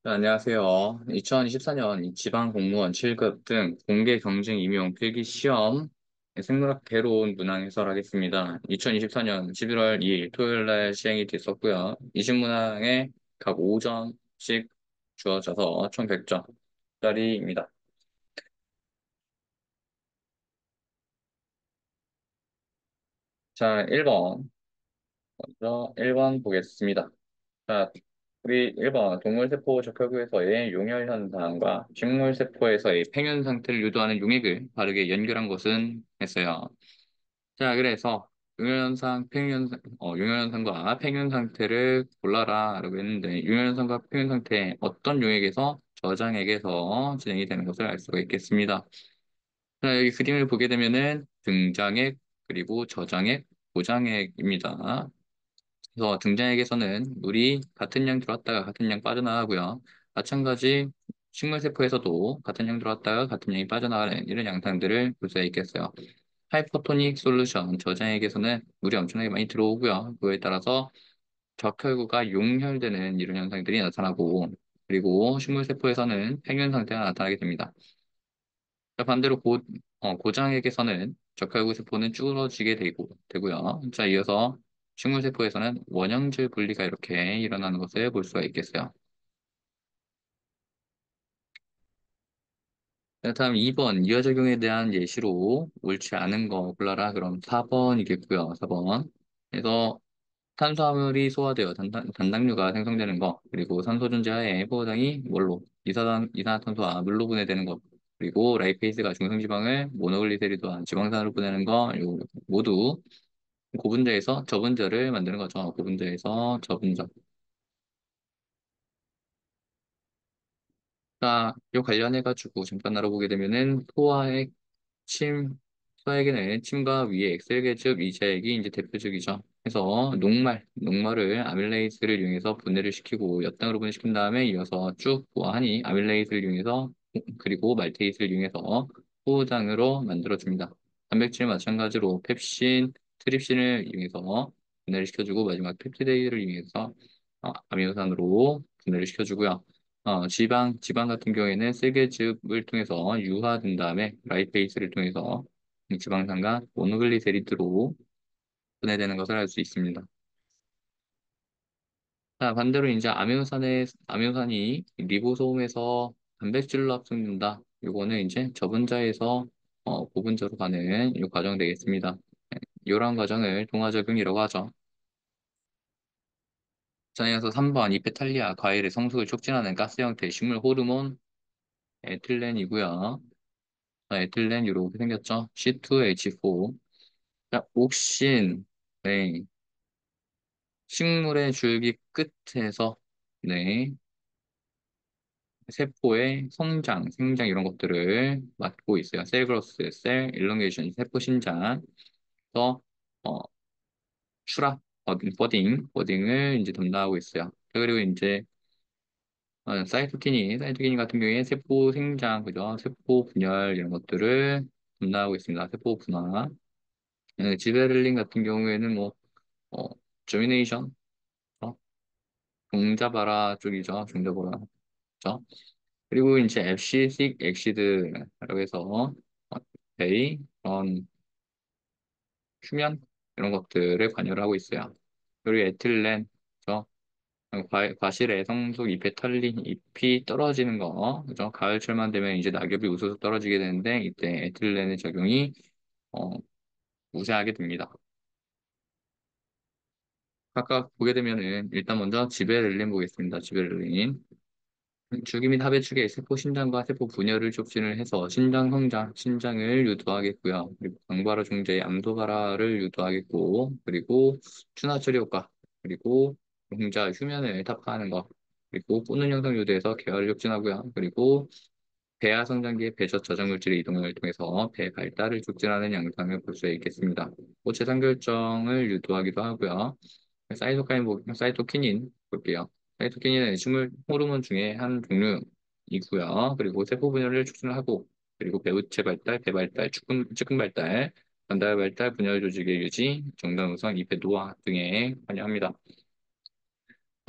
네, 안녕하세요. 2024년 지방공무원 7급 등 공개 경쟁 임용 필기 시험 생물학 개론 문항 해설하겠습니다. 2024년 11월 2일 토요일 날 시행이 됐었고요. 20문항에 각 5점씩 주어져서 총 100점짜리입니다. 자, 1번. 먼저 1번 보겠습니다. 자, 우리 1번 동물세포 적혈구에서의 용혈 현상과 식물세포에서의 팽현 상태를 유도하는 용액을 바르게 연결한 것은 했어요. 자, 그래서 용혈 현상과 팽현 상태를 골라라 라고 했는데 용혈 현상과 팽현 상태 어떤 용액에서 저장액에서 진행이 되는 것을 알 수가 있겠습니다. 자, 여기 그림을 보게 되면은 등장액 그리고 저장액, 보장액입니다. 그래서 등장액에서는 물이 같은 양 들어왔다가 같은 양 빠져나가고요. 마찬가지 식물세포에서도 같은 양 들어왔다가 같은 양이 빠져나가는 이런 양상들을 볼 수가 있겠어요. 하이퍼토닉 솔루션 저장액에서는 물이 엄청나게 많이 들어오고요. 그거에 따라서 적혈구가 용혈되는 이런 현상들이 나타나고 그리고 식물세포에서는 팽현 상태가 나타나게 됩니다. 자, 반대로 고장액에서는 적혈구 세포는 줄어지게 되고요. 자, 이어서 식물세포에서는 원형질 분리가 이렇게 일어나는 것을 볼 수가 있겠어요. 자, 다음 2번, 이하작용에 대한 예시로 옳지 않은 거 골라라. 그럼 4번이겠고요. 4번. 그래서 탄수화물이 소화되어 단당류가 생성되는 거, 그리고 산소 존재하에 포화당이 뭘로? 이산화탄소와 물로 분해되는 거, 그리고 라이페이스가 중성지방을 모노글리세리도와 지방산으로 보내는 거, 요 모두 고분자에서 저분자를 만드는 거죠. 고분자에서 저분자. 자, 요 관련해가지고 잠깐 알아보게 되면은 침, 소화액에는 침과 위에 엑셀계즙, 이자액이 이제 대표적이죠. 그래서 녹말을 아밀레이스를 이용해서 분해를 시키고 엿당으로 분해시킨 다음에 이어서 쭉 보아하니 아밀레이스를 이용해서 그리고 말테이스를 이용해서 포장으로 만들어줍니다. 단백질 마찬가지로 펩신, 트립신을 이용해서 분해를 시켜주고 마지막 펩티데이드를 이용해서 아미노산으로 분해를 시켜주고요. 지방 같은 경우에는 쓸개즙을 통해서 유화된 다음에 라이페이스를 통해서 이 지방산과 모노글리세리드로 분해되는 것을 알 수 있습니다. 자, 반대로 이제 아미노산이 리보솜에서 단백질로 합성된다. 요거는 이제 저분자에서 고분자로 가는 이 과정 되겠습니다. 이러한 과정을 동화작용이라고 하죠. 자, 이어서 3번 이페탈리아 과일의 성숙을 촉진하는 가스 형태의 식물 호르몬 에틸렌이고요. 에틸렌 이렇게 생겼죠. C2H4. 자, 옥신. 네. 식물의 줄기 끝에서 네. 세포의 생장 이런 것들을 맡고 있어요. 셀 그로스, 셀 일렁게이션, 세포 신장에서 어, 버딩을 이제 담당하고 있어요. 그리고 이제 사이토키닌 같은 경우에 세포 생장, 그죠? 세포 분열 이런 것들을 담당하고 있습니다. 세포 분화. 지베렐린 같은 경우에는 뭐 어, 조미네이션, 종자바라 쪽이죠. 종자바라. 죠 그리고 이제 앱시식 엑시드라고 해서 베이, 휴면 이런 것들을 관여를 하고 있어요. 그리고 에틸렌, 그죠? 과실에 성속 잎에 털린 잎이 떨어지는 거, 그죠? 가을철만 되면 이제 낙엽이 우수수 떨어지게 되는데 이때 에틸렌의 적용이 어, 우세하게 됩니다. 각각 보게 되면은 일단 먼저 지베렐린 보겠습니다. 지베렐린. 주기 및 합의 축에 세포 신장과 세포 분열을 촉진을 해서 신장 성장, 신장을 유도하겠고요. 그리고 강발화 종자의 암소발화를 유도하겠고, 그리고 추나 처리 효과, 그리고 종자 휴면을 타파하는 것, 그리고 뿌는 형성 유도에서 계열을 촉진하고요. 그리고 배아 성장기의 배젖 저장 물질의 이동을 통해서 배 발달을 촉진하는 양상을 볼 수 있겠습니다. 고체 상결정을 유도하기도 하고요. 사이토키닌 볼게요. 사이토키닌은 식물 호르몬 중에 한 종류이고요. 그리고 세포 분열을 촉진을 하고, 그리고 배우체 발달, 배 발달, 측근 발달, 관달 발달, 분열 조직의 유지, 정당 우선, 잎의 노화 등에 관여합니다.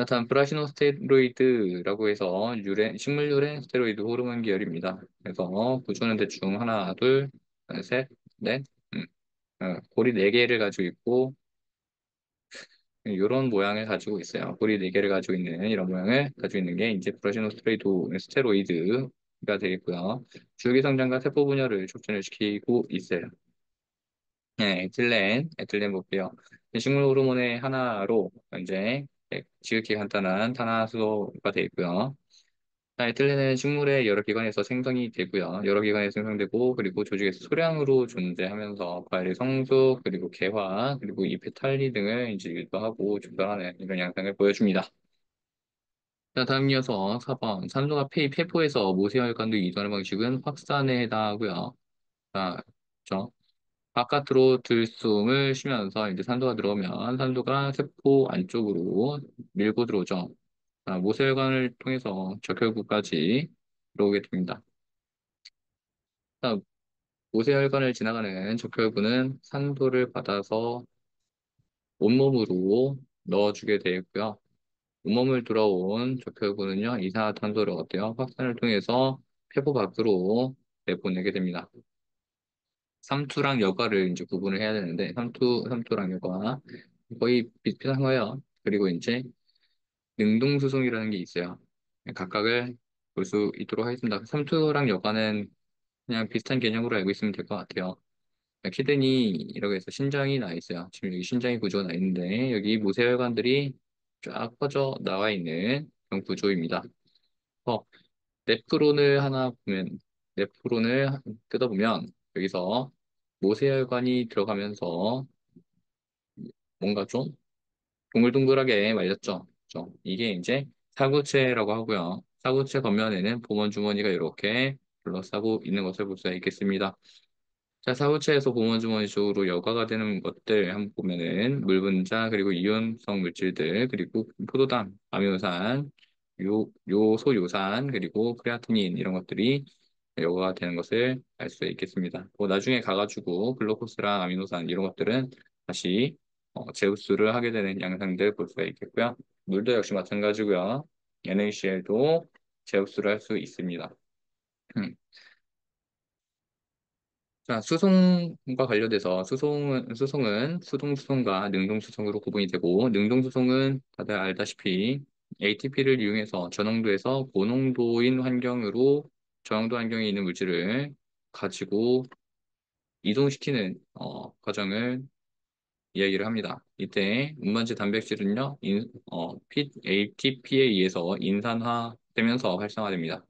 다음 프라시노스테로이드라고 해서 식물유래 스테로이드 호르몬 계열입니다. 그래서 구조는 대충 하나, 둘, 셋, 넷, 고리 4개를 가지고 있고 이런 모양을 가지고 있어요. 고리 4개를 가지고 있는 이런 모양을 가지고 있는 게 이제 스테로이드가 되겠고요. 줄기 성장과 세포 분열을 촉진을 시키고 있어요. 네, 에틸렌 볼게요. 식물 호르몬의 하나로 이제 지극히 간단한 탄화수소가 되어 있고요. 자, 에틸렌은 식물의 여러 기관에서 생성이 되고요. 여러 기관에서 생성되고 그리고 조직에서 소량으로 존재하면서 과일의 성숙 그리고 개화 그리고 잎의 탈리 등을 이제 유도하고 조절하는 이런 양상을 보여줍니다. 자, 다음 이어서 4번 산소가 폐포에서 모세혈관도 이동하는 방식은 확산에 해당하고요. 자, 그렇죠? 바깥으로 들숨을 쉬면서 이제 산소가 들어오면 산소가 세포 안쪽으로 밀고 들어오죠. 자, 모세혈관을 통해서 적혈구까지 들어오게 됩니다. 자, 모세혈관을 지나가는 적혈구는 산소를 받아서 온몸으로 넣어주게 되고요. 온몸을 들어온 적혈구는요, 이산화탄소를 어때요? 확산을 통해서 폐포 밖으로 내보내게 됩니다. 삼투랑 여과를 이제 구분을 해야 되는데, 삼투랑 여과. 거의 비슷한 거예요. 그리고 이제 능동수송이라는 게 있어요. 각각을 볼 수 있도록 하겠습니다. 삼투랑 여과는 그냥 비슷한 개념으로 알고 있으면 될 것 같아요. 키드니라고 해서 신장이 나 있어요. 지금 여기 신장의 구조가 나 있는데 여기 모세혈관들이 쫙 퍼져 나와 있는 그런 구조입니다. 어, 네프론을 하나 보면 네프론을 뜯어보면 여기서 모세혈관이 들어가면서 뭔가 좀 동글동글하게 말렸죠. 그죠? 이게 이제 사구체라고 하고요. 사구체 겉면에는 보먼 주머니가 이렇게 둘러싸고 있는 것을 볼 수가 있겠습니다. 자, 사구체에서 보먼주머니 쪽으로 여과가 되는 것들 한번 보면은 물 분자 그리고 이온성 물질들 그리고 포도당, 아미노산, 요소요산 그리고 크레아티닌 이런 것들이 여과가 되는 것을 알 수 있겠습니다. 뭐 나중에 가가지고 글루코스랑 아미노산 이런 것들은 다시 재흡수를 하게 되는 양상들 볼 수가 있겠고요. 물도 역시 마찬가지고요. NaCl도 재흡수를 할 수 있습니다. 자, 수송과 관련돼서 수송은 수동수송과 능동수송으로 구분이 되고, 능동수송은 다들 알다시피 ATP를 이용해서 저농도에서 고농도인 환경으로 저농도 환경에 있는 물질을 가지고 이동시키는 과정을 이야기를 합니다. 이때 운반체 단백질은요, ATP에 의해서 인산화되면서 활성화됩니다.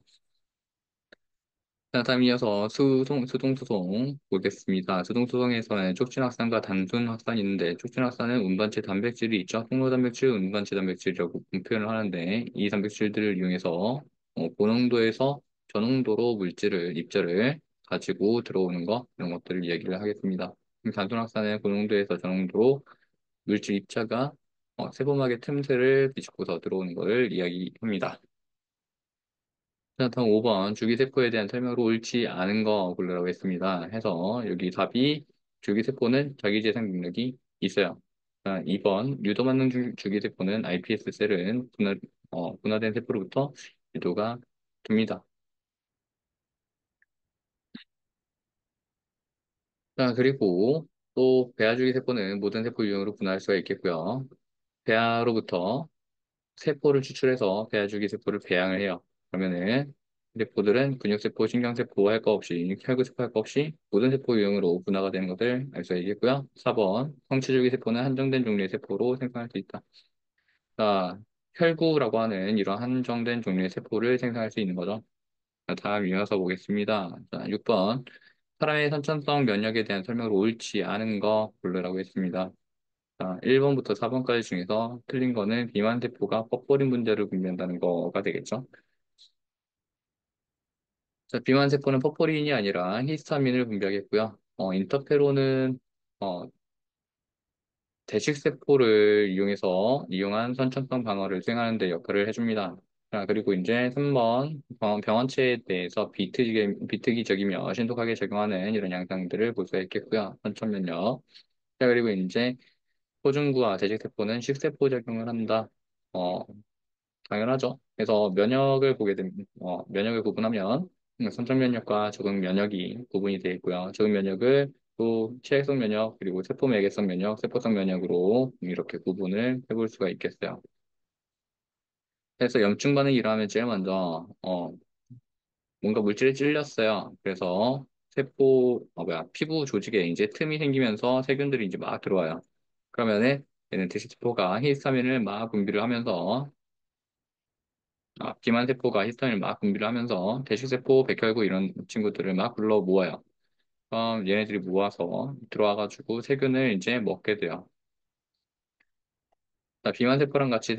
자, 다음 이어서 수동수송 보겠습니다. 수동수송에서는 촉진확산과 단순 확산이 있는데, 촉진확산은 운반체 단백질이 있죠. 통로 단백질, 운반체 단백질이라고 표현을 하는데, 이 단백질들을 이용해서 고농도에서 저농도로 입자를 가지고 들어오는 것, 이런 것들을 이야기를 하겠습니다. 단순 확산은 고농도에서 저농도로 물질 입자가 세포막의 틈새를 비집고서 들어오는 것을 이야기합니다. 자, 다음 5번 줄기세포에 대한 설명으로 옳지 않은 거 고르라고 했습니다. 해서 여기 답이 줄기세포는 자기재생 능력이 있어요. 자, 2번 유도만능 줄기세포는 iPS 셀은 분화된 세포로부터 유도가 됩니다. 자, 그리고 또 배아줄기세포는 모든 세포 유형으로 분화할 수가 있겠고요. 배아로부터 세포를 추출해서 배아줄기 세포를 배양을 해요. 그러면은 세포들은 근육세포, 신경세포 할 거 없이, 혈구세포 할 거 없이 모든 세포 유형으로 분화가 되는 것을 알 수가 있겠고요. 4번 성체줄기 세포는 한정된 종류의 세포로 생성할 수 있다. 자, 혈구라고 하는 이런 한정된 종류의 세포를 생성할 수 있는 거죠. 자, 다음 이어서 보겠습니다. 자, 6번 사람의 선천성 면역에 대한 설명으로 옳지 않은 거 고르라고 했습니다. 자, 1번부터 4번까지 중에서 틀린 거는 비만세포가 뻗버린 문제를 분비한다는 거가 되겠죠. 자, 비만세포는 퍼포린이 아니라 히스타민을 분비하겠고요. 인터페론은 어, 대식세포를 이용한 선천성 방어를 수행하는 데 역할을 해줍니다. 자, 그리고 이제 3번 병원체에 대해서 비특이적이며 신속하게 적용하는 이런 양상들을 볼 수가 있겠고요. 선천면역. 자, 그리고 이제 호중구와 대식세포는 식세포 작용을 한다. 어, 당연하죠. 그래서 면역을 보게 되면, 면역을 구분하면 선적 면역과 적응 면역이 구분이 되어 있고요. 적응 면역을 또 체액성 면역, 그리고 세포 매개성 면역, 세포성 면역으로 이렇게 구분을 해볼 수가 있겠어요. 그래서 염증 반응이 일어나면 제일 먼저, 뭔가 물질에 찔렸어요. 그래서 피부 조직에 이제 틈이 생기면서 세균들이 이제 막 들어와요. 그러면은 얘는 대시세포가 히스타민을 막 분비를 하면서 비만 세포가 히스타민을 막 분비를 하면서 대시세포, 백혈구 이런 친구들을 막 불러 모아요. 그럼 얘네들이 모아서 들어와가지고 세균을 이제 먹게 돼요. 자, 비만세포랑 같이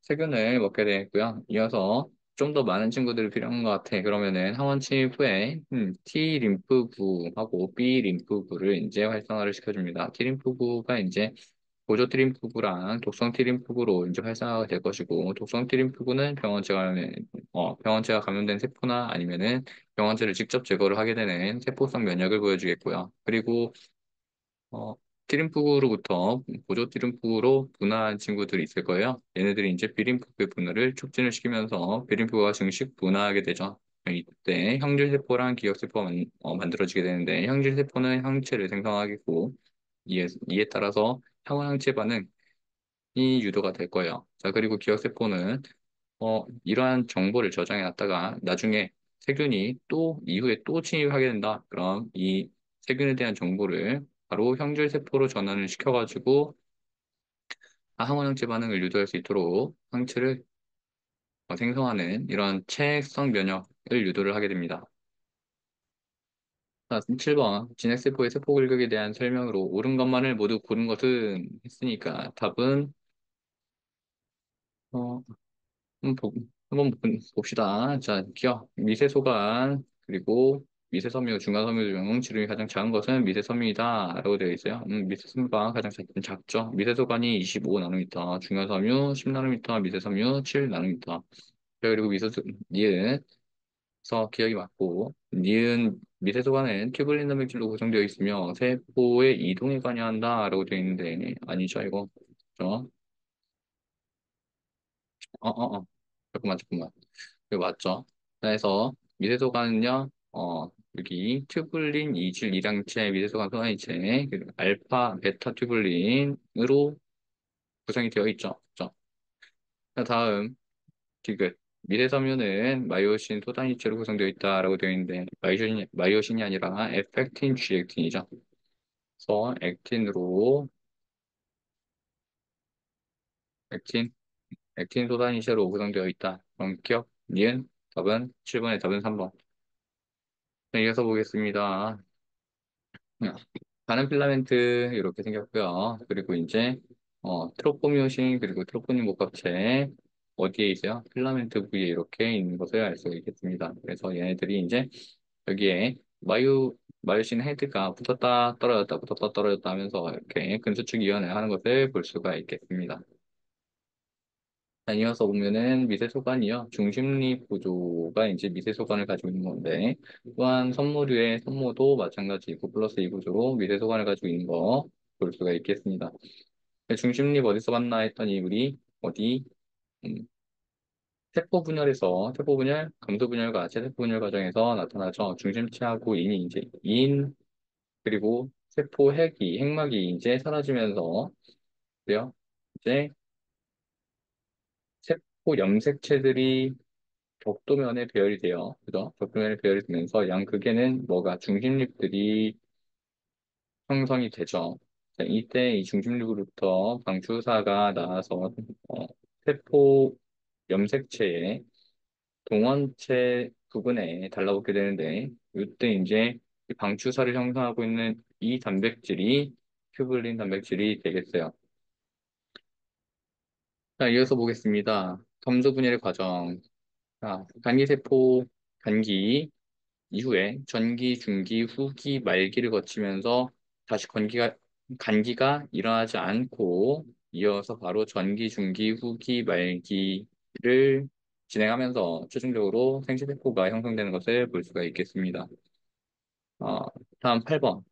세균을 먹게 되고요. 이어서 좀 더 많은 친구들이 필요한 것 같아. 그러면은 항원 침입 후에 T 림프구하고 B 림프구를 이제 활성화를 시켜줍니다. T 림프구가 이제 보조 T 림프구랑 독성 T 림프구로 이제 활성화가 될 것이고, 독성 T 림프구는 병원체가 감염된 세포나 아니면은 병원체를 직접 제거를 하게 되는 세포성 면역을 보여주겠고요. 그리고 어, 티림프구로부터 보조 티림프구로 분화한 친구들이 있을 거예요. 얘네들이 이제 비림프구의 분화를 촉진을 시키면서 비림프구가 증식 분화하게 되죠. 이때 형질세포랑 기억세포가 만들어지게 되는데, 형질세포는 항체를 생성하겠고, 이에 따라서 항원항체 반응이 유도가 될 거예요. 자, 그리고 기억세포는 이러한 정보를 저장해 놨다가 나중에 세균이 또 이후에 또 침입하게 된다. 그럼 이 세균에 대한 정보를 바로 형질세포로 전환을 시켜가지고 항원항체 반응을 유도할 수 있도록 항체를 생성하는 이런 체액성 면역을 유도를 하게 됩니다. 자, 7번 진핵세포의 세포 골격에 대한 설명으로 옳은 것만을 모두 고른 것은 했으니까 답은 어, 한번 봅시다. 자, 기억, 미세소간, 그리고 미세섬유, 중간섬유 중 지름이 가장 작은 것은 미세섬유이다. 라고 되어 있어요. 미세섬유가 가장 작죠. 미세소관이 25나노미터, 중간섬유 10나노미터, 미세섬유 7나노미터. 그리고 니은에서 기억이 맞고, 니은 미세소관은 튜블린 단백질로 구성되어 있으며, 세포의 이동에 관여한다. 라고 되어 있는데, 아니죠, 이거. 그죠? 잠깐만. 이거 맞죠? 그래서 미세소관은요, 여기 튜블린 이질 이량체 미세소관 소화이체 그리고 알파, 베타 튜블린으로 구성이 되어 있죠. 그죠? 자, 다음 디귿. 미세섬유는 마이오신 소단위체로 구성되어 있다라고 되어 있는데 마이오신이 아니라 에펙틴 G액틴이죠. 그래서 액틴, 액틴 소단위체로 구성되어 있다. 그럼 기억, 니은, 답은 7번의 답은 3번. 네, 이어서 보겠습니다. 가는 필라멘트 이렇게 생겼고요. 그리고 이제 트로포미오신 그리고 트로포닌 복합체 어디에 있어요? 필라멘트 부위에 이렇게 있는 것을 알 수 있겠습니다. 그래서 얘네들이 이제 여기에 마이오신 헤드가 붙었다 떨어졌다 하면서 이렇게 근수축 이완을 하는 것을 볼 수가 있겠습니다. 자, 이어서 보면은 미세소관이요. 중심리 구조가 이제 미세소관을 가지고 있는 건데, 또한 섬모류의 섬모도 마찬가지고 플러스 이 구조로 미세소관을 가지고 있는 거 볼 수가 있겠습니다. 중심립 어디서 봤나 했더니 우리 어디 음, 세포 분열, 감소 분열과 재세포 분열 과정에서 나타나죠. 중심체하고 인이 이제 인 그리고 세포 핵막이 이제 사라지면서 그래요. 이제 세포 염색체들이 벽도면에 배열이 돼요. 그죠? 벽도면에 배열이 되면서 양극에는 뭐가 중심립들이 형성이 되죠. 자, 이때 이 중심립으로부터 방추사가 나와서 어, 세포 염색체의 동원체 부분에 달라붙게 되는데 이때 이제 이 방추사를 형성하고 있는 이 단백질이 튜블린 단백질이 되겠어요. 자, 이어서 보겠습니다. 감소 분열의 과정. 자, 단기 이후에 전기, 중기, 후기, 말기를 거치면서 다시 간기가 일어나지 않고 이어서 바로 전기, 중기, 후기, 말기를 진행하면서 최종적으로 생체세포가 형성되는 것을 볼 수가 있겠습니다. 어, 다음 8번.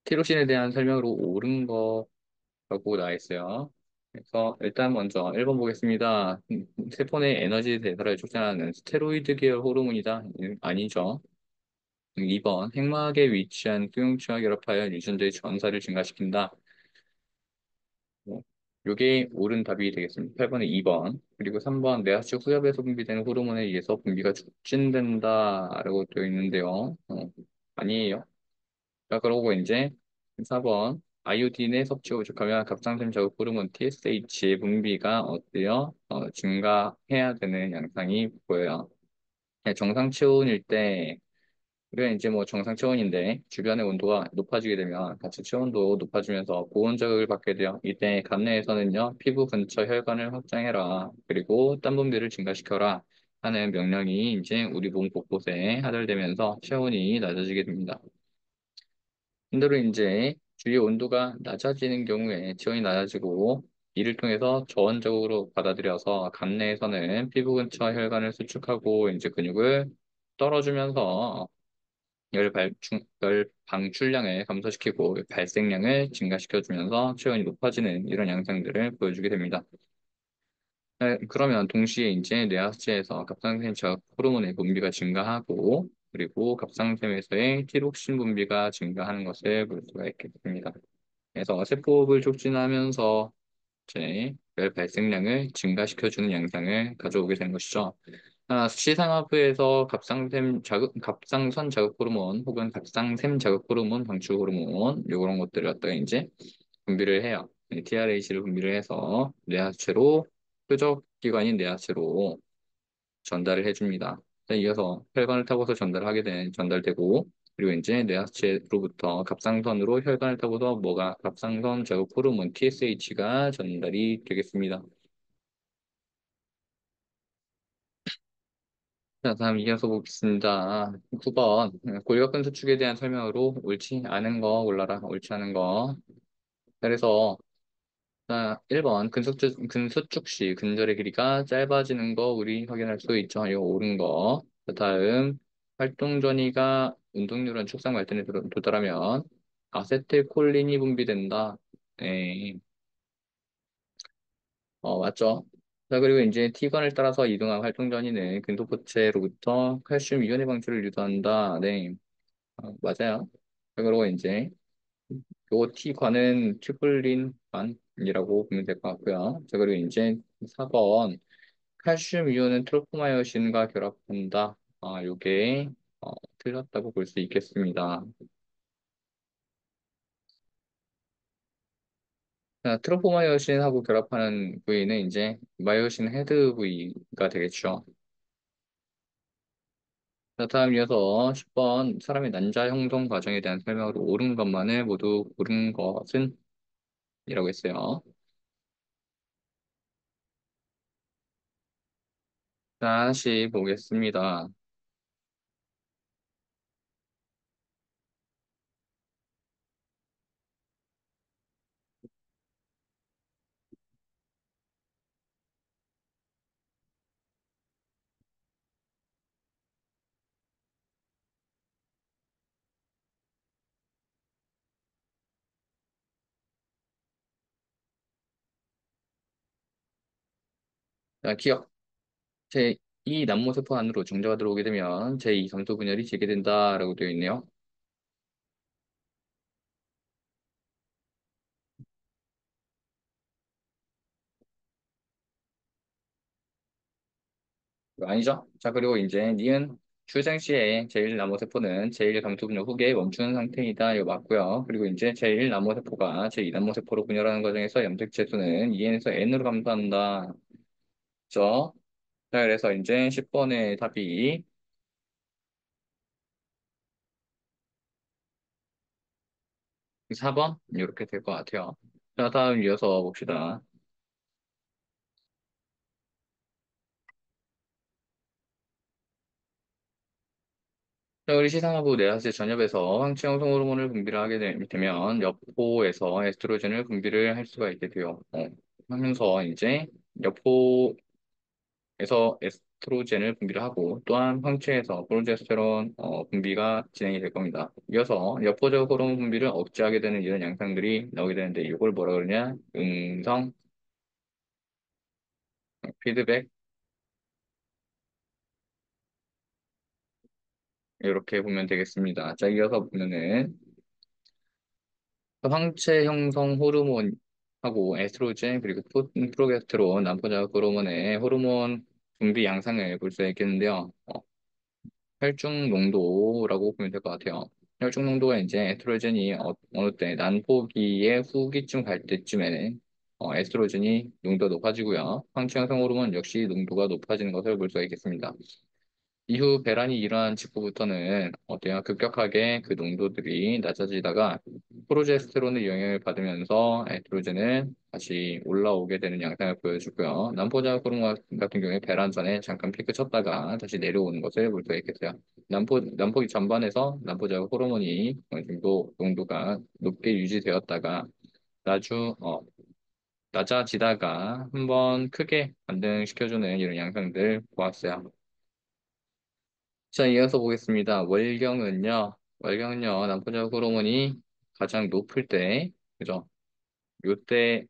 티로신에 대한 설명으로 옳은 거라고 나와 있어요. 그래서 일단 먼저 1번 보겠습니다. 세포 내 에너지 대사를 촉진하는 스테로이드 계열 호르몬이다. 아니죠. 2번 핵막에 위치한 수용체와 결합하여 유전자의 전사를 증가시킨다. 뭐, 요게 옳은 답이 되겠습니다. 8번에 2번. 그리고 3번 뇌하수 후엽에서 분비되는 호르몬에 의해서 분비가 촉진된다라고 되어 있는데요. 아니에요. 자, 그러고 이제 4번 아이오딘의 섭취가 부족하면 갑상샘 자극 호르몬 TSH의 분비가 어때요? 증가해야 되는 양상이 보여요. 네, 정상 체온일 때 우리가 이제 뭐 정상 체온인데 주변의 온도가 높아지게 되면 같이 체온도 높아지면서 고온 자극을 받게 돼요. 이때 간내에서는요 피부 근처 혈관을 확장해라 그리고 땀 분비를 증가시켜라 하는 명령이 이제 우리 몸 곳곳에 하달되면서 체온이 낮아지게 됩니다. 반대로 이제 주위 온도가 낮아지는 경우에 체온이 낮아지고 이를 통해서 저온 자극으로 받아들여서 간내에서는 피부 근처 혈관을 수축하고 이제 근육을 떨어주면서 열 방출량을 감소시키고 발생량을 증가시켜주면서 체온이 높아지는 이런 양상들을 보여주게 됩니다. 네, 그러면 동시에 이제 뇌하수체에서 갑상선적 호르몬의 분비가 증가하고 그리고 갑상샘에서의 티록신 분비가 증가하는 것을 볼 수가 있겠습니다. 그래서 세포를 촉진하면서 이제 열 발생량을 증가시켜주는 양상을 가져오게 된 것이죠. 시상하부에서 갑상선 자극 호르몬 혹은 갑상샘 자극 호르몬, 방출 호르몬 이런 것들을 갖다가 이제 분비를 해요. TRH를 분비를 해서 뇌하수체로 표적 기관인 뇌하수체로 전달을 해줍니다. 이어서 혈관을 타고서 전달되고 그리고 이제 뇌하수체로부터 갑상선으로 혈관을 타고서 뭐가 갑상선 자극 호르몬 TSH가 전달이 되겠습니다. 자, 다음 이어서 보겠습니다. 9번. 골격근 수축에 대한 설명으로 옳지 않은 거 골라라. 옳지 않은 거. 그래서, 자, 1번. 근수축 시 근절의 길이가 짧아지는 거 우리 확인할 수 있죠. 이거 옳은 거. 자, 다음. 활동 전이가 운동률은 축산 발전에 도달하면 아세틸콜린이 분비된다. 네. 맞죠? 자, 그리고 이제 T관을 따라서 이동한 활동 전이는 근소포체로부터 칼슘 이온의 방출을 유도한다. 네. 맞아요. 그리고 이제 요 T관은 튜블린관이라고 보면 될 것 같고요. 자, 그리고 이제 4번 칼슘 이온은 트로포마이오신과 결합한다. 요게 틀렸다고 볼 수 있겠습니다. 자, 트로포마이오신하고 결합하는 부위는 이제 마이오신 헤드 부위가 되겠죠. 자, 다음 이어서 10번 사람의 난자 형성 과정에 대한 설명으로 옳은 것만을 모두 고른 것은 이라고 했어요. 자, 다시 보겠습니다. 자, 기억. 제2 남모세포 안으로 정자가 들어오게 되면 제2 감소 분열이 재개된다라고 되어 있네요. 이거 아니죠? 자, 그리고 이제 니은 출생 시에 제1 남모세포는 제1 감소 분열 후에 멈추는 상태이다. 이거 맞고요. 그리고 이제 제1 남모세포가 제2 남모세포로 분열하는 과정에서 염색체 수는 2n에서 n으로 감소한다. 그죠? 자, 그래서 이제 10번의 답이 4번 이렇게 될 것 같아요. 자, 다음 이어서 봅시다. 자, 우리 시상하부 내하수 전엽에서 황체 형성 호르몬을 분비를 하게 되면 여포에서 에스트로겐을 분비를 할 수가 있게 돼요. 하면서 이제 여포에서 에스트로겐을 분비를 하고 또한 황체에서 프로제스테론 분비가 진행이 될 겁니다. 이어서 여포적 호르몬 분비를 억제하게 되는 이런 양상들이 나오게 되는데 이걸 뭐라 그러냐? 음성 피드백 이렇게 보면 되겠습니다. 자, 이어서 보면은 황체 형성 호르몬하고 에스트로겐 그리고 프로게스테론, 남포자극 호르몬의 호르몬 분비 양상을 볼 수 있겠는데요. 혈중 농도라고 보면 될 것 같아요. 혈중 농도가 이제 에스트로겐이 어느 때 난포기의 후기쯤 갈 때쯤에는 에스트로겐이 농도가 높아지고요. 황체 형성 호르몬 역시 농도가 높아지는 것을 볼 수가 있겠습니다. 이후 배란이 일어난 직후부터는 어때요? 급격하게 그 농도들이 낮아지다가 프로제스테론의 영향을 받으면서 에스트로겐은 다시 올라오게 되는 양상을 보여주고요. 남포자 호르몬 같은 경우에 배란 전에 잠깐 피크 쳤다가 다시 내려오는 것을 볼 수가 있겠어요. 남포기 전반에서 남포자 호르몬이 어느 정도 농도가 높게 유지되었다가 나주 낮아지다가 한번 크게 반등시켜주는 이런 양상들 보았어요. 자, 이어서 보겠습니다. 월경은요, 남부적 호르몬이 가장 높을 때, 그죠? 요때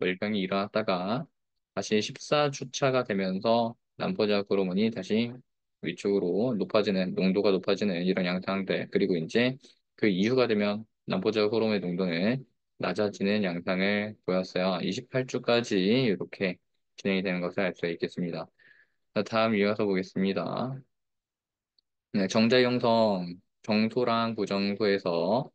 월경이 일어났다가 다시 14주차가 되면서 남부적 호르몬이 다시 위쪽으로 높아지는, 농도가 높아지는 이런 양상들, 그리고 이제 그 이후가 되면 남부적 호르몬의 농도는 낮아지는 양상을 보였어요. 28주까지 이렇게 진행이 되는 것을 알 수 있겠습니다. 자, 다음 이어서 보겠습니다. 네, 정자 형성, 정소랑 부정소에서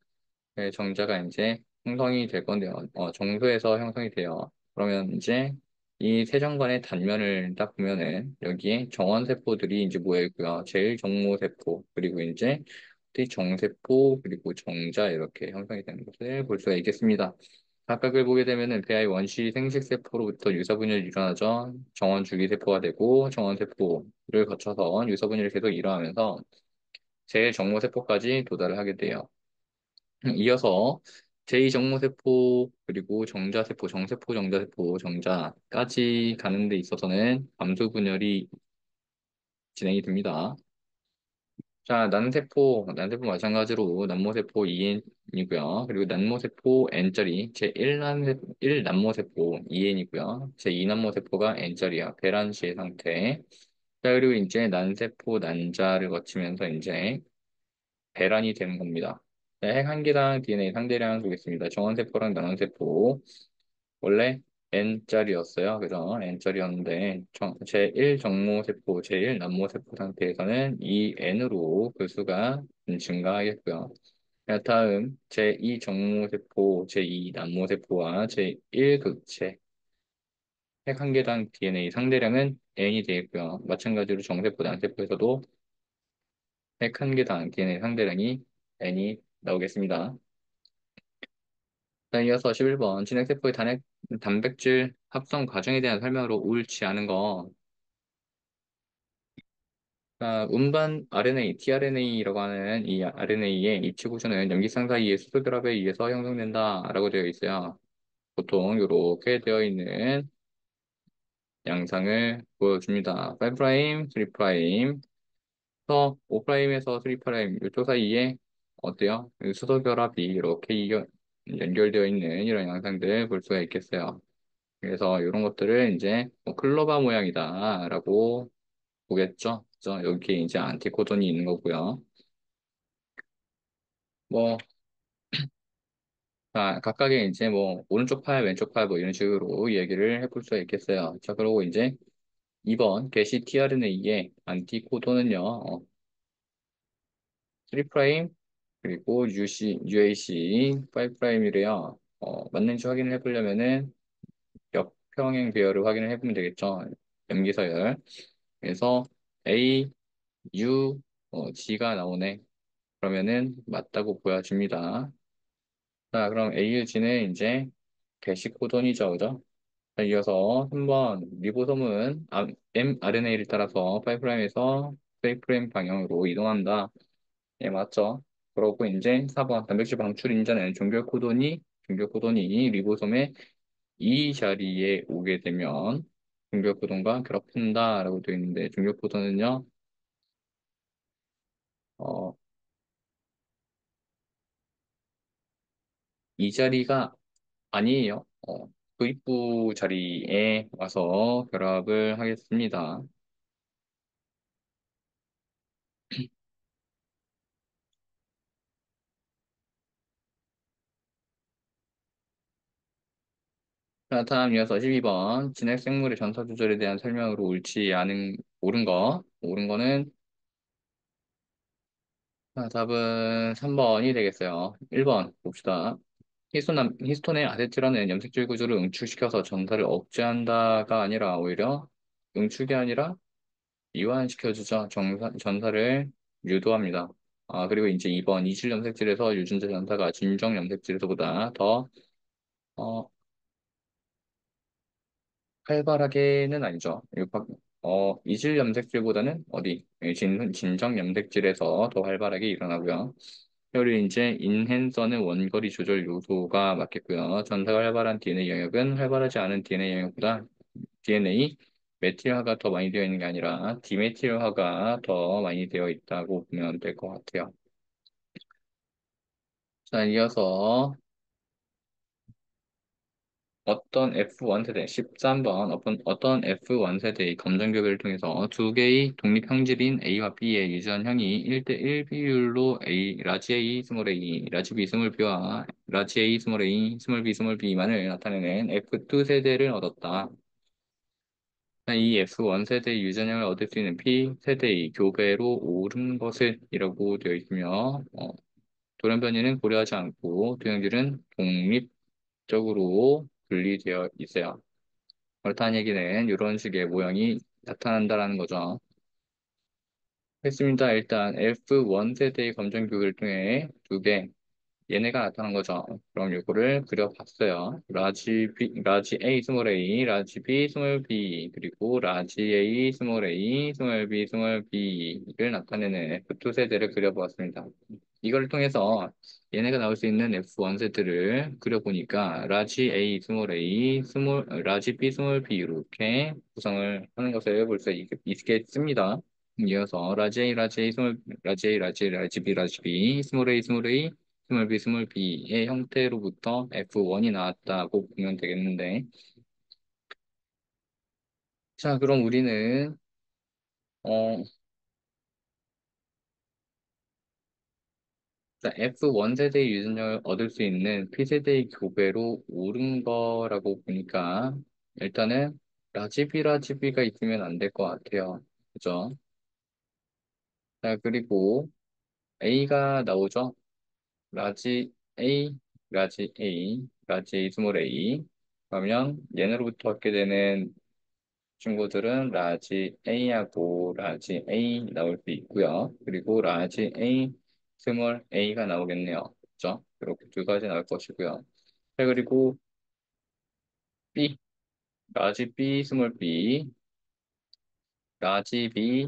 정자가 이제 형성이 될 건데요. 정소에서 형성이 돼요. 그러면 이제 이 세정관의 단면을 딱 보면은 여기에 정원세포들이 이제 모여 있고요. 제일 정모세포, 그리고 이제 정세포, 그리고 정자 이렇게 형성이 되는 것을 볼 수가 있겠습니다. 각각을 보게 되면은 배아의 원시 생식세포로부터 유사분열이 일어나죠. 정원 줄기세포가 되고 정원세포를 거쳐서 유사분열이 계속 일어나면서 제 정모세포까지 도달을 하게 돼요. 이어서 제2정모세포 그리고 정자세포, 정세포, 정자세포, 정자까지 가는 데 있어서는 암수분열이 진행이 됩니다. 자, 난세포 마찬가지로 난모세포 2N이고요. 그리고 난모세포 N짜리 제1난모세포 2N이고요. 제2난모세포가 N짜리야. 배란시의 상태. 자, 그리고 이제 난세포 난자를 거치면서 이제 배란이 되는 겁니다. 네, 핵 한 개당 DNA 상대량 보겠습니다. 정원세포랑 난원세포 원래 N짜리였어요. 그죠? N짜리였는데 제1 정모세포, 제1 남모세포 상태에서는 이 N으로 그 수가 증가하겠고요. 자, 다음 제2 정모세포, 제2 남모세포와 제1 극체 핵 한 개당 DNA 상대량은 N이 되겠고요. 마찬가지로 정세포, 난세포에서도 핵 한 개당 DNA 상대량이 N이 나오겠습니다. 자, 이어서 11번 진핵세포의 단백질 합성 과정에 대한 설명으로 옳지 않은 거. 자, 운반 RNA, tRNA라고 하는 이 RNA의 입체 구조는 염기상 사이의 수소결합에 의해서 형성된다라고 되어 있어요. 보통 이렇게 되어 있는 양상을 보여줍니다. 5', 3', 서 5'에서 3' 이쪽 사이에 어때요? 수소결합이 이렇게 연결되어 있는 이런 양상들 볼 수가 있겠어요. 그래서 이런 것들을 이제 클로바 모양이다라고 보겠죠. 그래서 여기에 이제 안티코돈이 있는 거고요. 뭐 각각의 이제 뭐 오른쪽 팔, 왼쪽 팔 뭐 이런 식으로 얘기를 해볼 수가 있겠어요. 자, 그리고 이제 2번 게시 tRNA의 안티코돈은요. 3' 그리고 UAC 5'이래요. 맞는지 확인을 해보려면은 역평행 배열을 확인을 해보면 되겠죠. 염기서열. 그래서 A U, G가 나오네. 그러면은 맞다고 보여집니다. 자, 그럼 AUG는 이제 게시코돈이죠, 그죠? 자, 이어서 한번 리보솜은 mRNA를 따라서 5'에서 3' 방향으로 이동한다. 예, 맞죠? 그러고 이제 4번 단백질 방출 인자는 종결코돈이 리보솜의 이 자리에 오게 되면 종결코돈과 결합한다라고 되어 있는데 종결코돈은요, 어, 이 자리가 아니에요. 도입부 자리에 와서 결합을 하겠습니다. 자, 다음 이어서 12번. 진핵 생물의 전사 조절에 대한 설명으로 옳은 거는, 자, 답은 3번이 되겠어요. 1번 봅시다. 히스톤의 아세틸라는 염색질 구조를 응축시켜서 전사를 억제한다가 아니라 오히려 응축이 아니라 이완시켜주죠. 전사를 유도합니다. 아, 그리고 이제 2번 이질 염색질에서 유전자 전사가 진정 염색질에서보다 더 어, 활발하게는 아니죠. 이질 염색질보다는 진정 염색질에서 더 활발하게 일어나고요. 그리고 이제 인핸서는 원거리 조절 요소가 맞겠고요. 전사가 활발한 DNA 영역은 활발하지 않은 DNA 영역보다 DNA 메틸화가 더 많이 되어 있는 게 아니라 디메틸화가 더 많이 되어 있다고 보면 될 것 같아요. 자, 이어서 F1 세대 13번 어떤 F1 세대의 검정 교배를 통해서 두 개의 독립 형질인 A와 B의 유전형이 1대1 비율로 라지 A 스몰 A, 라지 B 스몰 B와 라지 A 스몰 A, 스몰 B 스몰 B만을 나타내는 F2 세대를 얻었다. 이 F1 세대의 유전형을 얻을 수 있는 P 세대의 교배로 옳은 것을 이라고 되어 있으며 돌연변이는 고려하지 않고 두 형질은 독립적으로 분리되어 있어요. 그렇다는 얘기는 이런 식의 모형이 나타난다라는 거죠. 했습니다. 일단 F1 세대의 검정 교육을 통해 두 개, 얘네가 나타난 거죠. 그럼 이거를 그려봤어요. 라지 A 스몰 A, 라지 B 스몰 B, 그리고 라지 A 스몰 A, 스몰 B 스몰 B를 나타내는 F2 세대를 그려보았습니다. 이걸 통해서 얘네가 나올 수 있는 F1 세트를 그려보니까 라지 A 스몰 A, 라지 B 스몰 B 이렇게 구성을 하는 것을 볼 수 있겠습니다. 이어서 라지 A, 라지 B, 라지 B, 스몰 A, 스몰 B, 스몰 B의 형태로부터 F1이 나왔다고 보면 되겠는데, 자, 그럼 우리는 어, F1 세대의 유전력을 얻을 수 있는 P세대의 교배로 옳은 거라고 보니까 일단은 라지비가 있으면 안 될 것 같아요. 그죠? 자, 그리고 A가 나오죠? 라지 A, 라지 A 스몰 A. 그러면 얘네로부터 얻게 되는 친구들은 라지 A하고 라지 A 나올 수 있고요. 그리고 라지 A, 스몰 A가 나오겠네요. 그죠? 이렇게 두 가지 나올 것이고요. 자, 그리고 B, 라지 B, 스몰 B, 라지 B,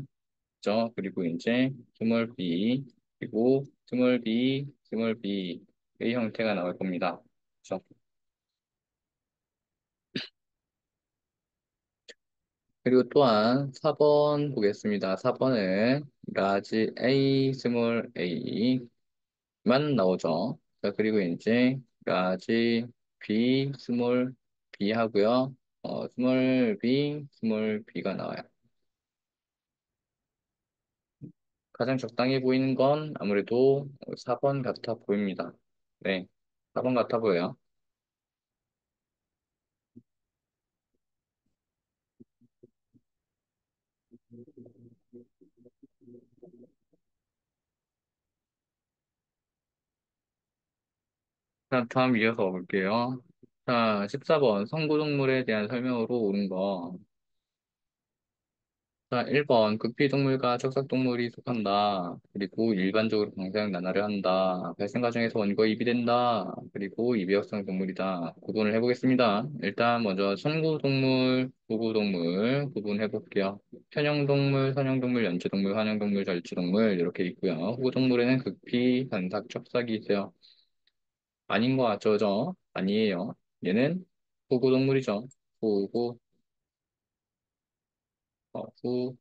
죠? 그리고 이제 스몰 B, 그리고 스몰 B의 형태가 나올 겁니다. 그죠? 그리고 또한 4번 보겠습니다. 4번은 라지 A, 스몰 A만 나오죠. 자, 그리고 이제 라지 B, 스몰 B 하고요. 스몰 B가 나와요. 가장 적당해 보이는 건 아무래도 4번 같아 보입니다. 네, 4번 같아 보여요. 자, 다음 이어서 볼게요. 자, 14번 선구동물에 대한 설명으로 옳은 거. 자, 1번 극피동물과 척삭동물이 속한다. 그리고 일반적으로 방사형 난화를 한다. 발생 과정에서 원거 입이 된다. 그리고 이배역성 동물이다. 구분을 해보겠습니다. 일단 먼저 선구동물, 구구동물 구분해 볼게요. 편형동물, 선형동물, 연체동물, 환형동물, 절지동물 이렇게 있고요. 후구동물에는 극피, 단삭, 척삭이 있어요. 아닌 거 같죠? 저? 아니에요. 얘는 후구동물이죠. 후구, 후구.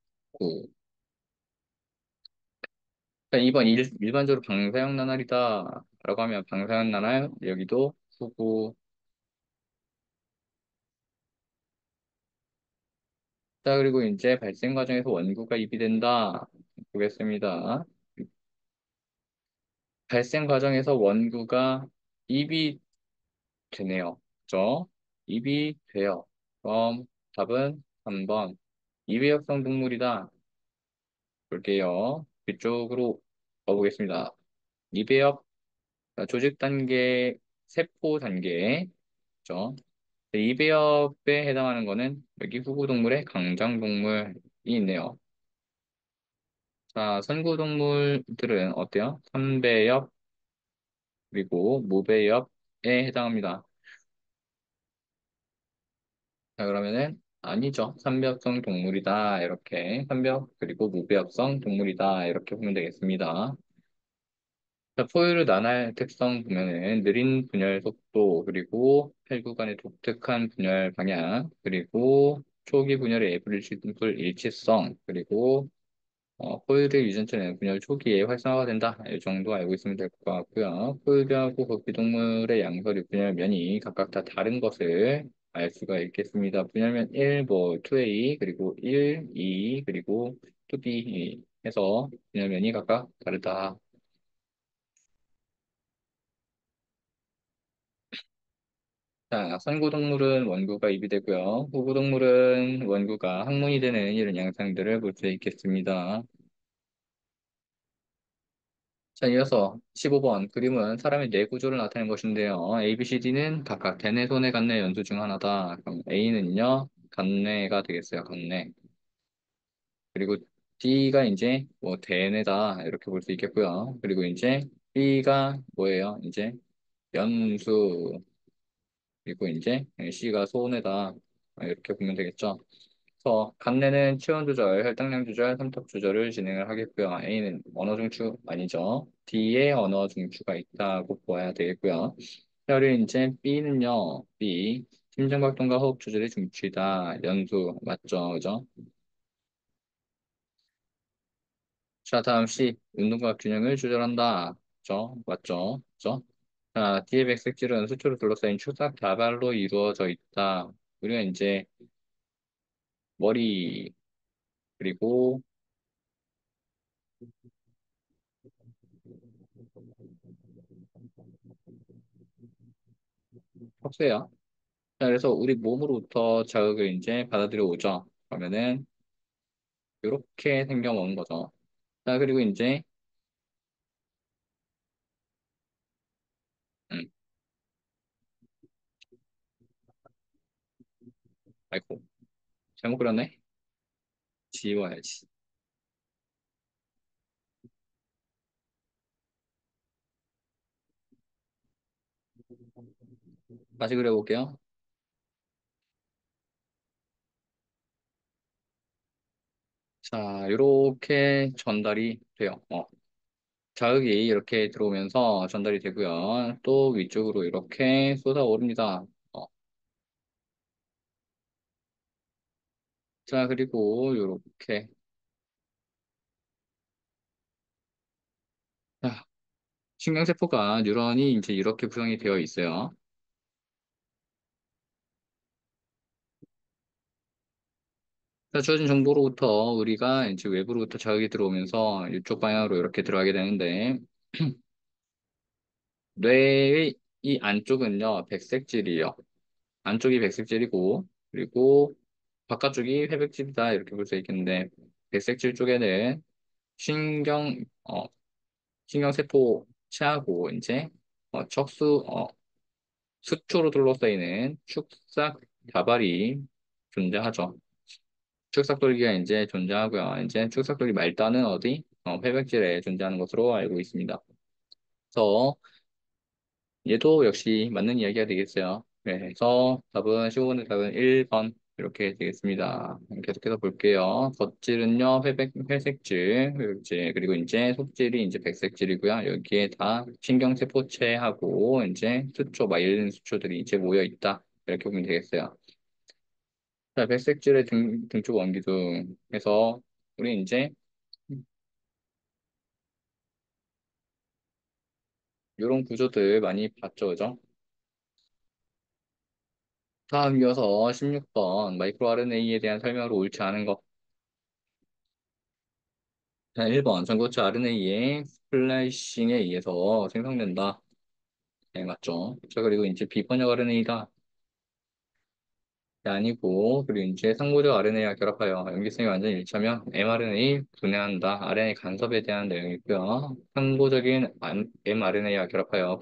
그러니까 2번 일반적으로 방사형 나날이다 라고 하면 방사형 나날 여기도 후구 자, 그리고 이제 발생 과정에서 원구가 입이 된다. 보겠습니다. 발생 과정에서 원구가 입이 되네요. 그죠? 입이 돼요. 그럼 답은 3번. 이배역성 동물이다. 볼게요. 뒤쪽으로 가보겠습니다. 이배역, 조직 단계, 세포 단계. 그죠? 이배역에 해당하는 거는 여기 후구동물의 강장동물이 있네요. 자, 선구동물들은 어때요? 삼배역, 그리고 무배역에 해당합니다. 자, 그러면은 아니죠. 삼배역성 동물이다. 이렇게 삼배역 그리고 무배역성 동물이다. 이렇게 보면 되겠습니다. 자, 포유류 나날 특성 보면은 느린 분열 속도 그리고 혈구간의 독특한 분열 방향 그리고 초기 분열의 불일치성 그리고 포유류 유전체는 분열 초기에 활성화가 된다. 이 정도 알고 있으면 될 것 같고요. 포유류하고 극비동물의 양서류 분열면이 각각 다 다른 것을 알 수가 있겠습니다. 분열면 1, 뭐 2A, 그리고 1, 2, 그리고 2B 해서 분열면이 각각 다르다. 자, 선구동물은 원구가 입이 되고요. 후구동물은 원구가 항문이 되는 이런 양상들을 볼 수 있겠습니다. 자, 이어서 15번 그림은 사람의 뇌 구조를 나타낸 것인데요. A, B, C, D는 각각 대뇌, 소뇌, 간뇌 연수 중 하나다. 그럼 A는요, 간뇌가 되겠어요. 간뇌. 그리고 D가 이제 뭐 대뇌다 이렇게 볼 수 있겠고요. 그리고 이제 B가 뭐예요? 이제 연수 그리고 이제 C가 소뇌다 이렇게 보면 되겠죠. 그래서 간내는 체온 조절, 혈당량 조절, 삼탑 조절을 진행을 하겠고요. A는 언어 중추 아니죠. D에 언어 중추가 있다고 보아야 되겠고요. 자, 그리고 이제 B는요. B 심장박동과 호흡 조절의 중추이다. 연수 맞죠, 그죠? 자, 다음 C 운동과 균형을 조절한다. 그죠? 맞죠? 그죠? 자, D의 백색질은 수초로 둘러싸인 추삭 다발로 이루어져 있다. 우리가 이제 머리 그리고 턱수예요. 자, 그래서 우리 몸으로부터 자극을 이제 받아들여 오죠. 그러면은 이렇게 생겨먹는 거죠. 자, 그리고 이제 음, 아이고 잘못 그렸네. 지워야지. 다시 그려볼게요. 자, 이렇게 전달이 돼요. 자극이 이렇게 들어오면서 전달이 되고요. 또 위쪽으로 이렇게 쏟아오릅니다. 자, 그리고 이렇게 자, 신경세포가 뉴런이 이제 이렇게 구성이 되어 있어요. 자, 주어진 정보로부터 우리가 이제 외부로부터 자극이 들어오면서 이쪽 방향으로 이렇게 들어가게 되는데 뇌의 이 안쪽은요 백색질이에요. 안쪽이 백색질이고 그리고 바깥쪽이 회백질이다 이렇게 볼 수 있겠는데 백색질 쪽에는 신경 신경세포 체하고 이제 척수 수초로 둘러싸이는 축삭 다발이 존재하죠. 축삭돌기가 이제 존재하고요. 이제 축삭돌기 말단은 어디? 회백질에 존재하는 것으로 알고 있습니다. 그래서 얘도 역시 맞는 이야기가 되겠어요. 네, 그래서 답은 15번의 답은 1번 이렇게 되겠습니다. 계속해서 볼게요. 겉질은요 회색질, 그리고 이제 속질이 이제 백색질이고요. 여기에 다 신경세포체하고 이제 수초, 마이린 수초들이 이제 모여 있다. 이렇게 보면 되겠어요. 자, 백색질의 등쪽 원기둥 해서 우리 이제 이런 구조들 많이 봤죠, 그죠? 다음 이어서 16번 마이크로 RNA에 대한 설명으로 옳지 않은 것. 자, 1번 전고체 RNA의 스플라이싱에 의해서 생성된다. 네, 맞죠? 자, 그리고 이제 비번역 RNA다. 아니고, 그리고 이제 상호적 RNA와 결합하여 염기성이 완전히 일치하면 mRNA 분해한다. RNA 간섭에 대한 내용이 있고요. 상호적인 mRNA와 결합하여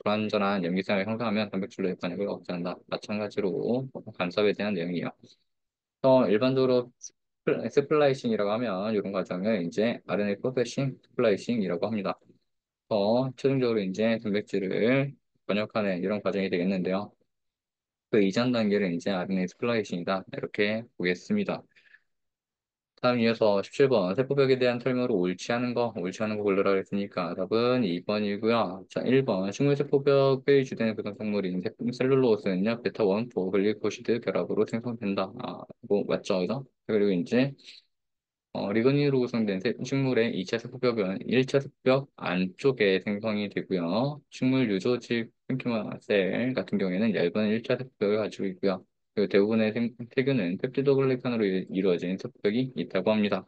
불완전한 염기성을 형성하면 단백질로 역반역을 억제한다. 마찬가지로 간섭에 대한 내용이요. 일반적으로 스플라이싱이라고 하면 이런 과정을 이제 RNA 프로세싱 스플라이싱이라고 합니다. 최종적으로 이제 단백질을 번역하는 이런 과정이 되겠는데요. 그 이전 단계를 이제 RNA 스플라이싱이다. 이렇게 보겠습니다. 다음 이어서 17번 세포벽에 대한 설명으로 옳지 않은 거 골라라 했으니까 답은 2번이고요. 자, 1번 식물세포벽의 주된 구성성물인 셀룰로스는요, 베타 1, 4 글리코시드 결합으로 생성된다. 뭐 맞죠, 그죠? 그리고 이제 리그닌으로 구성된 식물의 2차 세포벽은 1차 세포벽 안쪽에 생성이 되고요. 식물 유조직 스킨키마 셀 같은 경우에는 얇은 1차 세포벽을 가지고 있고요. 그리고 대부분의 세균은 펩티도글리칸으로 이루어진 세포벽이 있다고 합니다.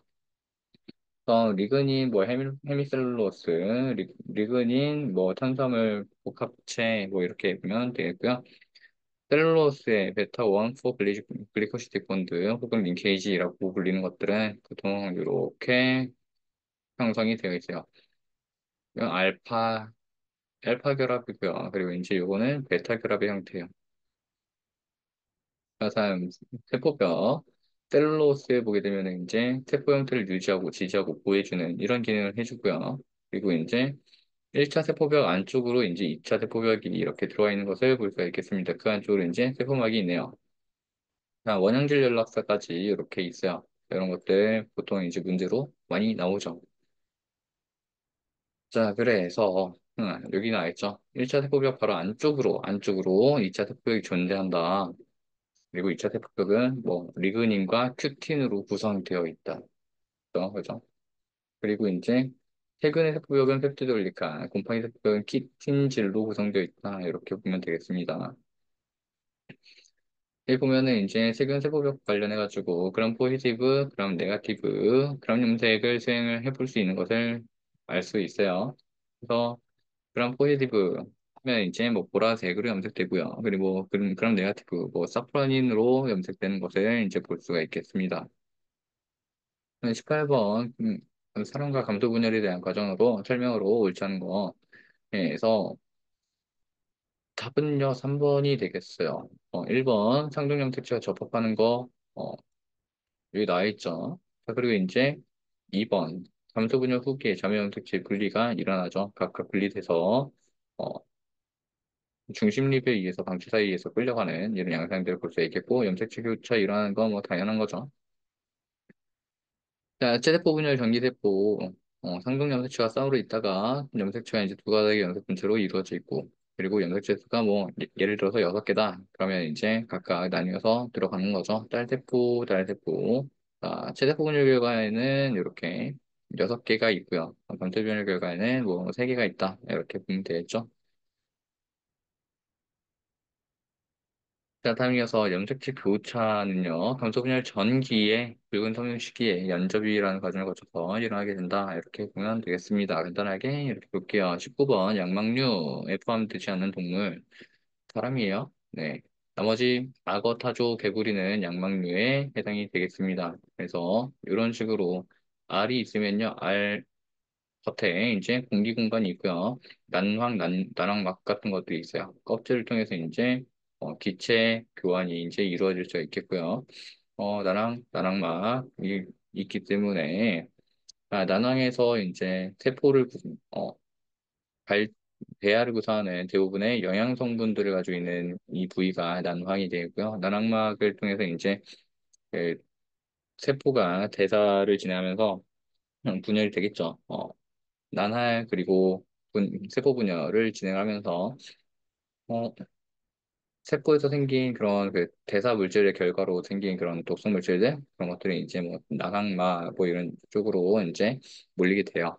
리그닌, 뭐 헤미셀룰로스, 리그닌, 뭐 탄수화물 복합체 뭐 이렇게 보면 되겠고요. 셀룰로스의 베타 1, 4 글리코시틱 본드 혹은 링케이지라고 불리는 것들은 보통 이렇게 형성이 되어 있어요. 이건 알파 결합이고요. 그리고 이제 요거는 베타 결합의 형태예요. 그래서 세포벽 셀룰로스에 보게 되면 이제 세포 형태를 유지하고 지지하고 보호해주는 이런 기능을 해주고요. 그리고 이제 1차 세포벽 안쪽으로 이제 2차 세포벽이 이렇게 들어와 있는 것을 볼 수가 있겠습니다. 그 안쪽으로 이제 세포막이 있네요. 원형질 연락사까지 이렇게 있어요. 이런 것들 보통 이제 문제로 많이 나오죠. 자, 그래서 여기 나와 있죠. 1차 세포벽 바로 안쪽으로 2차 세포벽이 존재한다. 그리고 2차 세포벽은 뭐 리그닌과 큐틴으로 구성되어 있다. 그죠? 그리고 이제 최근의 세포벽은 펩티도글리칸, 곰팡이 세포벽은 키틴질로 구성되어 있다. 이렇게 보면 되겠습니다. 여기 보면은 이제 세균 세포벽 관련해가지고 그람 포지티브, 그람 네가티브, 그람 염색을 수행을 해볼 수 있는 것을 알 수 있어요. 그래서 그람 포지티브 하면 이제 뭐 보라색으로 염색되고요. 그리고 그람 네가티브, 뭐 사프라닌으로 염색되는 것을 이제 볼 수가 있겠습니다. 18번 사람과 감소 분열에 대한 과정으로 설명으로 옳지 않은 거에서 답은요 3번이 되겠어요. 1번 상종염 특징과 접합하는 거 여기 나와 있죠. 자, 그리고 이제 2번 감소분열 후기에 자매형 특질 분리가 일어나죠. 각각 분리돼서 어, 중심립에 의해서 방치 사이에서 끌려가는 이런 양상들을 볼 수 있겠고 염색체 교차 일어나는 건 뭐 당연한 거죠. 자, 체세포 분열 전기세포 상종 염색체와 쌍으로 있다가 염색체가 이제 두 가닥의 염색 분체로 이루어져 있고 그리고 염색체 수가 뭐 예를 들어서 6개다 그러면 이제 각각 나뉘어서 들어가는 거죠. 딸세포 체세포 분열 결과에는 이렇게 6개가 있고요. 감초 분열 결과에는 뭐 3개가 있다 이렇게 보면 되겠죠. 자, 다음 이어서 염색체 교차는요, 감소분열 전기에 붉은 섬유 시기에 연접이라는 과정을 거쳐서 일어나게 된다. 이렇게 보면 되겠습니다. 간단하게 이렇게 볼게요. 19번 양막류에 포함되지 않는 동물, 사람이에요. 네. 나머지 악어, 타조, 개구리는 양막류에 해당이 되겠습니다. 그래서 이런 식으로 알이 있으면요, 알 겉에 이제 공기 공간이 있고요. 난황막 같은 것들이 있어요. 껍질을 통해서 이제 기체 교환이 이제 이루어질 수 있겠고요. 난황막이 있기 때문에 난황에서 이제 세포를 발, 배아를 구성하는 대부분의 영양 성분들을 가지고 있는 이 부위가 난황이 되고요. 난황막을 통해서 이제 그 세포가 대사를 진행하면서 분열이 되겠죠. 난할 그리고 세포 분열을 진행하면서 어, 세포에서 생긴 그런 그 대사 물질의 결과로 생긴 그런 독성 물질들 그런 것들이 이제 뭐 나강마 뭐 이런 쪽으로 이제 몰리게 돼요.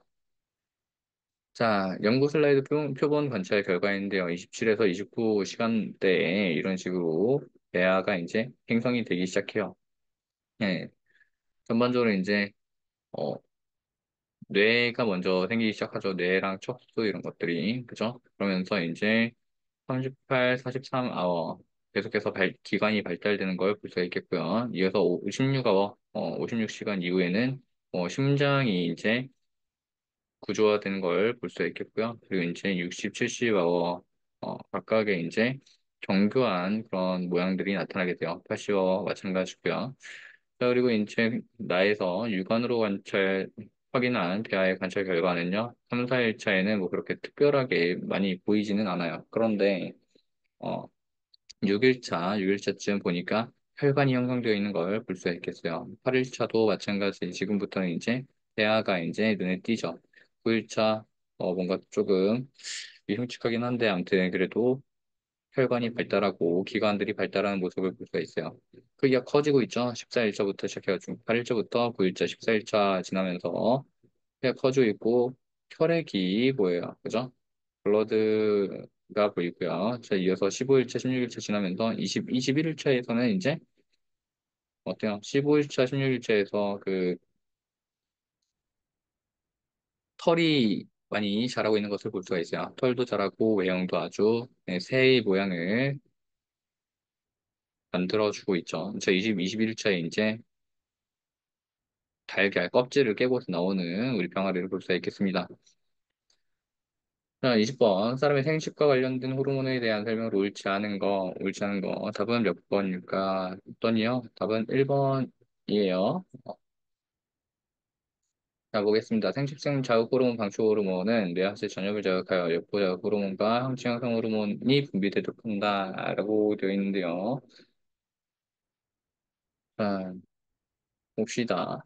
자, 연구 슬라이드 표본 관찰 결과인데요. 27에서 29시간대에 이런 식으로 배아가 이제 생성이 되기 시작해요. 예, 전반적으로 이제 어, 뇌가 먼저 생기기 시작하죠. 뇌랑 척수 이런 것들이. 그죠? 그러면서 이제 38, 43아워 계속해서 기관이 발달되는 걸 볼 수가 있겠고요. 이어서 56아워, 56시간 이후에는 심장이 이제 구조화되는 걸 볼 수가 있겠고요. 그리고 이제 60, 70아워 각각의 이제 정교한 그런 모양들이 나타나게 돼요. 80아워 마찬가지고요. 자, 그리고 이제 나에서 육안으로 확인한 대화의 관찰 결과는요. 3, 4일 차에는 뭐 그렇게 특별하게 많이 보이지는 않아요. 그런데 어, 6일차쯤 보니까 혈관이 형성되어 있는 걸 볼 수가 있겠어요. 8일차도 마찬가지. 지금부터는 이제 대화가 이제 눈에 띄죠. 9일차 뭔가 조금 미흉측하긴 한데 아무튼 그래도 혈관이 발달하고 기관들이 발달하는 모습을 볼 수가 있어요. 크기가 커지고 있죠. 14일차부터 시작해가지고 8일차부터 9일차, 14일차 지나면서 크기가 커지고 있고 혈액이 보여요. 그죠? 블러드가 보이고요. 자, 이어서 15일차, 16일차 지나면서 21일차에서는 이제 어때요? 15일차, 16일차에서 그 털이 많이 자라고 있는 것을 볼 수가 있어요. 털도 자라고 외형도 아주 네, 새의 모양을 만들어주고 있죠. 저 21일차에 이제 달걀 껍질을 깨고서 나오는 우리 병아리를 볼 수가 있겠습니다. 자, 20번. 사람의 생식과 관련된 호르몬에 대한 설명으로 옳지 않은 거. 답은 몇 번일까? 어떤이요? 답은 1번이에요. 자, 보겠습니다. 생식성 자극 호르몬 방출 호르몬은 뇌하체 전역을 자극하여 여포 자극 호르몬과 항체 형성 호르몬이 분비되도록 한다라고 되어 있는데요. 자, 봅시다.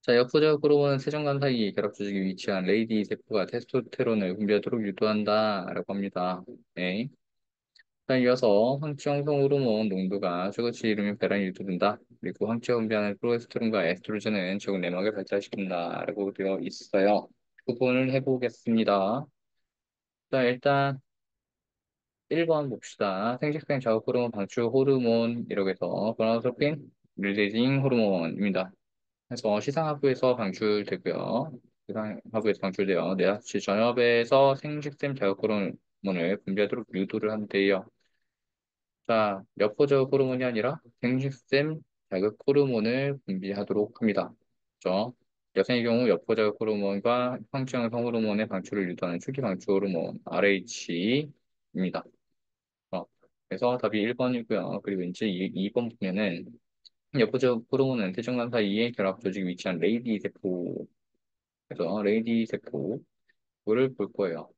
자, 여포자극 호르몬은 세정관 사이 결합 조직에 위치한 레이디 세포가 테스토스테론을 분비하도록 유도한다라고 합니다. 네. 자, 이어서 항체 형성 호르몬 농도가 최고치에 이르면 배란이 유도된다. 그리고 항체가 분비하는 프로게스테론과 에스트로겐은 적은 내막을 발달시킨다라고 되어 있어요. 구분을 해보겠습니다. 자, 일단 1번 봅시다. 생식성 자극 호르몬 방출 호르몬이라고 해서 고나노트로핀 릴리징 호르몬입니다. 그래서 시상하부에서 방출되고요. 시상하부에서 방출되어 뇌하치 전엽에서 생식샘 자극 호르몬을 분비하도록 유도를 한대요. 자, 여포자극 호르몬이 아니라 생식샘 자극 호르몬을 분비하도록 합니다. 그렇죠? 여성의 경우 여포자극 호르몬과 성장성 호르몬의 방출을 유도하는 초기 방출 호르몬 RH입니다. 그래서 답이 1번이고요. 그리고 이제 2번 보면은 여포자극 호르몬은 태정관 사이에 결합 조직이 위치한 레이디 세포, 그래서 레이디 세포를 볼 거예요.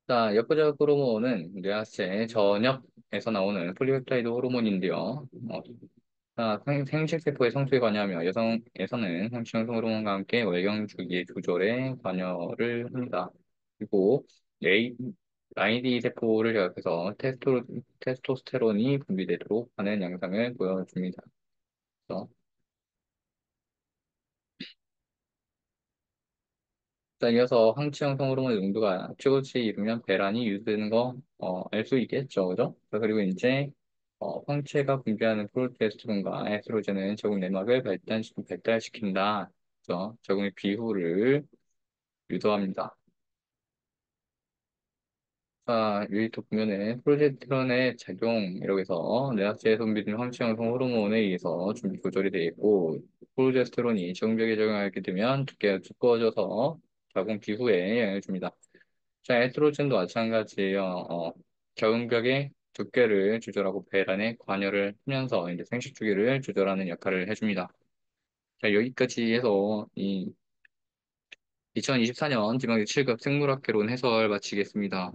자, 여포자극 호르몬은 뇌하체 전엽에서 나오는 폴리펩타이드 호르몬인데요. 자, 생식세포의 성수에 관여하며 여성에서는 성취형성 호르몬과 함께 외경 주기의 조절에 관여를 합니다. 그리고 레이, 라이디 세포를 제약해서 테스토스테론이 분비되도록 하는 양상을 보여줍니다. 그래서 자, 이어서 항체형성 호르몬의 농도가 최고치에 이르면 배란이 유지되는 거, 알 수 있겠죠. 그죠? 자, 그리고 이제, 황체가 분비하는 프로게스테론과 에스트로겐은 적응 내막을 발달시킨다. 그죠? 적응의 비후를 유도합니다. 자, 여기 또 보면은 프로제스테론의 작용이라고 해서 뇌하체에 분비된 황체형성 호르몬에 의해서 준비 조절이 되어 있고, 프로제스테론이 적응벽에 적용하게 되면 두께가 두꺼워져서 적응 기후에 영향을 줍니다. 자, 에스트로겐도 마찬가지예요. 적응벽의 두께를 조절하고 배란에 관여를 하면서 이제 생식 주기를 조절하는 역할을 해줍니다. 자, 여기까지 해서 이 2024년 지방대 7급 생물학개론 해설 마치겠습니다.